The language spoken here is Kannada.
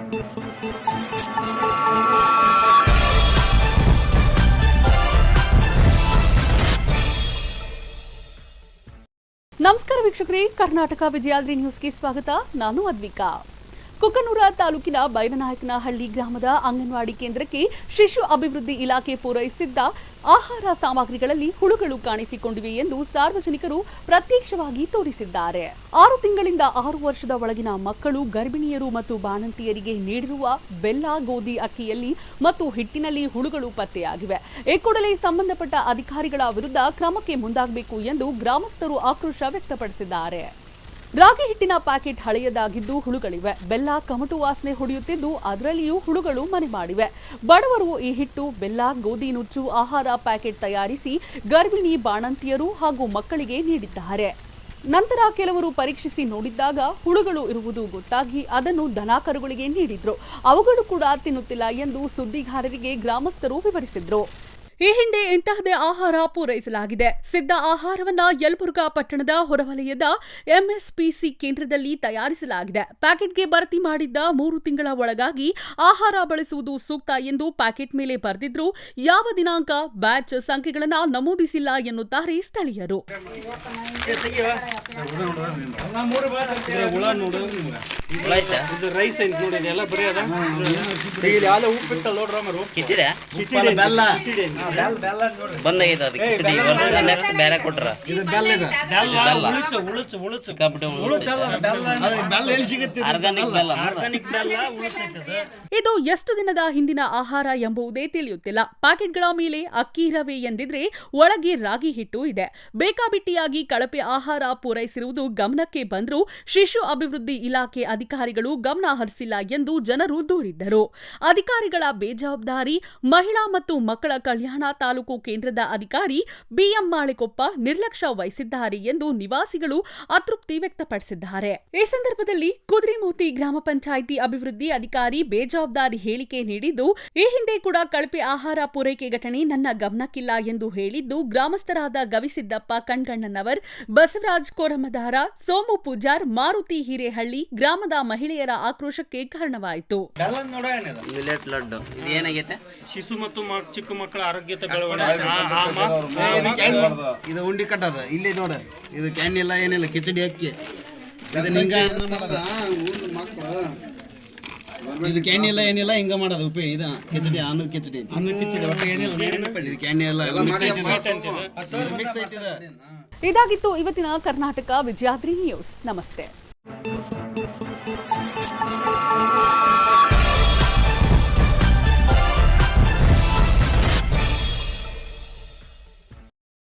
ನಮಸ್ಕಾರ ವೀಕ್ಷಕರೇ, ಕರ್ನಾಟಕ ವಿಜಯಾದ್ರಿ ನ್ಯೂಸ್ಗೆ ಸ್ವಾಗತ. ನಾನು ಅದ್ವಿಕಾ. ಕುಕನೂರ ತಾಲೂಕಿನ ಬೈರನಾಯಕನಹಳ್ಳಿ ಗ್ರಾಮದ ಅಂಗನವಾಡಿ ಕೇಂದ್ರಕ್ಕೆ ಶಿಶು ಅಭಿವೃದ್ಧಿ ಇಲಾಖೆ ಪೂರೈಸಿದ್ದ ಆಹಾರ ಸಾಮಗ್ರಿಗಳಲ್ಲಿ ಹುಳುಗಳು ಕಾಣಿಸಿಕೊಂಡಿವೆ ಎಂದು ಸಾರ್ವಜನಿಕರು ಪ್ರತ್ಯಕ್ಷವಾಗಿ ತೋರಿಸಿದ್ದಾರೆ. 6 ತಿಂಗಳಿಂದ 6 ವರ್ಷದ ಒಳಗಿನ ಮಕ್ಕಳು, ಗರ್ಭಿಣಿಯರು ಮತ್ತು ಬಾಣಂತಿಯರಿಗೆ ನೀಡಿರುವ ಬೆಲ್ಲ, ಗೋಧಿ, ಅಕ್ಕಿಯಲ್ಲಿ ಮತ್ತು ಹಿಟ್ಟಿನಲ್ಲಿ ಹುಳುಗಳು ಪತ್ತೆಯಾಗಿವೆ. ಈ ಕೂಡಲೇ ಸಂಬಂಧಪಟ್ಟ ಅಧಿಕಾರಿಗಳ ವಿರುದ್ಧ ಕ್ರಮಕ್ಕೆ ಮುಂದಾಗಬೇಕು ಎಂದು ಗ್ರಾಮಸ್ಥರು ಆಕ್ರೋಶ ವ್ಯಕ್ತಪಡಿಸಿದ್ದಾರೆ. ರಾಗಿ ಹಿಟ್ಟಿನ ಪ್ಯಾಕೆಟ್ ಹಳೆಯದಾಗಿದ್ದು ಹುಳುಗಳಿವೆ. ಬೆಲ್ಲ ಕಮಟು ವಾಸನೆ ಹೊಡೆಯುತ್ತಿದ್ದು ಅದರಲ್ಲಿಯೂ ಹುಳುಗಳು ಮನೆ ಮಾಡಿವೆ. ಬಡವರು ಈ ಹಿಟ್ಟು, ಬೆಲ್ಲ, ಗೋಧಿ ನುಚ್ಚು ಆಹಾರ ಪ್ಯಾಕೆಟ್ ತಯಾರಿಸಿ ಗರ್ಭಿಣಿ, ಬಾಣಂತಿಯರು ಹಾಗೂ ಮಕ್ಕಳಿಗೆ ನೀಡಿದ್ದಾರೆ. ನಂತರ ಕೆಲವರು ಪರೀಕ್ಷಿಸಿ ನೋಡಿದ್ದಾಗ ಹುಳುಗಳು ಇರುವುದು ಗೊತ್ತಾಗಿ ಅದನ್ನು ದನಕರುಗಳಿಗೆ ನೀಡಿದ್ರು. ಅವುಗಳು ಕೂಡ ತಿನ್ನುತ್ತಿಲ್ಲ ಎಂದು ಸುದ್ದಿಗಾರರಿಗೆ ಗ್ರಾಮಸ್ಥರು ವಿವರಿಸಿದ್ರು. ಈ ಹಿಂದೆ ಇಂತಹದೇ ಆಹಾರ ಪೂರೈಸಲಾಗಿದೆ. ಸಿದ್ಧ ಆಹಾರವನ್ನ ಯಲಬುರ್ಗಾ ಪಟ್ಟಣದ ಹೊರವಲಯದ ಎಂಎಸ್ಪಿಸಿ ಕೇಂದ್ರದಲ್ಲಿ ತಯಾರಿಸಲಾಗಿದೆ. ಪ್ಯಾಕೆಟ್ಗೆ ಭರ್ತಿ ಮಾಡಿದ್ದ 3 ತಿಂಗಳ ಒಳಗಾಗಿ ಆಹಾರ ಬಳಸುವುದು ಸೂಕ್ತ ಎಂದು ಪ್ಯಾಕೆಟ್ ಮೇಲೆ ಬರೆದಿದ್ರು. ಯಾವ ದಿನಾಂಕ, ಬ್ಯಾಚ್ ಸಂಖ್ಯೆಗಳನ್ನ ನಮೂದಿಸಿಲ್ಲ ಎನ್ನುತ್ತಾರೆ ಸ್ಥಳೀಯರು. ಇದು ಎಷ್ಟು ದಿನದ ಹಿಂದಿನ ಆಹಾರ ಎಂಬುದೇ ತಿಳಿಯುತ್ತಿಲ್ಲ. ಪ್ಯಾಕೆಟ್ಗಳ ಮೇಲೆ ಅಕ್ಕಿ, ರವೆ ಎಂದಿದ್ರೆ ಒಳಗೆ ರಾಗಿ ಹಿಟ್ಟು ಇದೆ. ಬೇಕಾಬಿಟ್ಟಿಯಾಗಿ ಕಳಪೆ ಆಹಾರ ಪೂರೈಸಿರುವುದು ಗಮನಕ್ಕೆ ಬಂದರೂ ಶಿಶು ಅಭಿವೃದ್ಧಿ ಇಲಾಖೆ ಅಧಿಕಾರಿಗಳು ಗಮನ ಹರಿಸಿಲ್ಲ ಎಂದು ಜನರು ದೂರಿದ್ದರು. ಅಧಿಕಾರಿಗಳ ಬೇಜವಾಬ್ದಾರಿ. ಮಹಿಳಾ ಮತ್ತು ಮಕ್ಕಳ ಕಲ್ಯಾಣ ತಾಲೂಕು ಕೇಂದ್ರದ ಅಧಿಕಾರಿ ಬಿಎಂ ಮಾಳಿಕೊಪ್ಪ ನಿರ್ಲಕ್ಷ್ಯ ವಹಿಸಿದ್ದಾರೆ ಎಂದು ನಿವಾಸಿಗಳು ಅತೃಪ್ತಿ ವ್ಯಕ್ತಪಡಿಸಿದ್ದಾರೆ. ಈ ಸಂದರ್ಭದಲ್ಲಿ ಕುದ್ರೆಮೋತಿ ಗ್ರಾಮ ಪಂಚಾಯಿತಿ ಅಭಿವೃದ್ಧಿ ಅಧಿಕಾರಿ ಬೇಜವಾಬ್ದಾರಿ ಹೇಳಿಕೆ ನೀಡಿದ್ದು, ಈ ಹಿಂದೆ ಕೂಡ ಕಳಪೆ ಆಹಾರ ಪೂರೈಕೆ ಘಟನೆ ನನ್ನ ಗಮನಕ್ಕಿಲ್ಲ ಎಂದು ಹೇಳಿದ್ದು, ಗ್ರಾಮಸ್ಥರಾದ ಗವಿಸಿದ್ದಪ್ಪ ಕಣ್ಗಣ್ಣನವರ್, ಬಸವರಾಜ್ ಕೋರಮದಾರ, ಸೋಮು ಪೂಜಾರ್, ಮಾರುತಿ ಹಿರೇಹಳ್ಳಿ ಗ್ರಾಮದ ಮಹಿಳೆಯರ ಆಕ್ರೋಶಕ್ಕೆ ಕಾರಣವಾಯಿತು. ಶಿಶು ಮತ್ತು ಚಿಕ್ಕ ಮಕ್ಕಳ ಆರೋಗ್ಯತೆ ಇದು ಉಂಡಿ ಕಟ್ಟದ ಇಲ್ಲಿ ನೋಡ, ಇದು ಕ್ಯಾನ್ ಇಲ್ಲ, ಏನಿಲ್ಲ, ಕಿಚಡಿ ಅಕ್ಕಿ ಇದು ಕ್ಯಾನ್ ಇಲ್ಲ, ಏನಿಲ್ಲ, ಹಿಂಗ ಮಾಡೋದು ಉಪಯೋಗ. ಇದು ಕಿಚಡಿ, ಅನ್ನದ ಕಿಚಡಿ, ಇದು ಕ್ಯಾನ್ ಇಲ್ಲ, ಮಿಕ್ಸ್ ಐತಿದೆ. ಇದಾಗಿತ್ತು ಇವತ್ತಿನ ಕರ್ನಾಟಕ ವಿಜಯಾದ್ರಿ ನ್ಯೂಸ್. ನಮಸ್ತೆ.